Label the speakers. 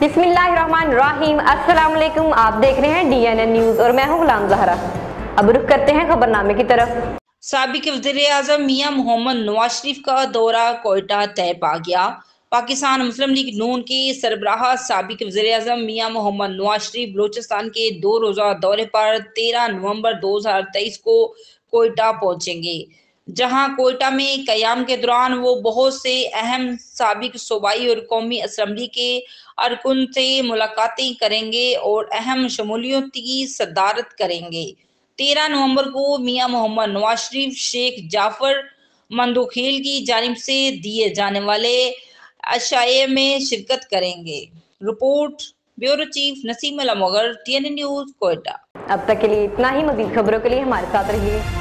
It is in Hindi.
Speaker 1: बिस्मिल्लाहिर्रहमानिर्रहीम। अस्सलाम वालेकुम। आप देख रहे हैं DNN न्यूज और मैं हूं गुलाम ज़हरा। अब रुख करते हैं खबरनामे की तरफ।
Speaker 2: साबिक वज़ीर-ए-आज़म मियां मोहम्मद नवाज शरीफ का दौरा कोयटा तय पा गया। पाकिस्तान मुस्लिम लीग नून के सरबराह साबिक वज़ीर-ए-आज़म मियां मोहम्मद नवाज शरीफ बलूचिस्तान के 2 रोज़ा दौरे पर 13 नवंबर 2023 को कोयटा पहुंचेंगे, जहां कोयटा में क़याम के दौरान वो बहुत से अहम साबिक सूबाई और कौमी असम्बली के अरकान से मुलाकातें करेंगे और अहम शमूलियत की सदारत करेंगे। 13 नवंबर को मियां मोहम्मद नवाज शरीफ शेख जाफर मंदोखेल की जानिब से दिए जाने वाले अशाए में शिरकत करेंगे। रिपोर्ट ब्यूरो चीफ नसीम अला मगर, TNN न्यूज, कोयटा।
Speaker 1: अब तक के लिए इतना ही। मज़ीद खबरों के लिए हमारे साथ रहिए।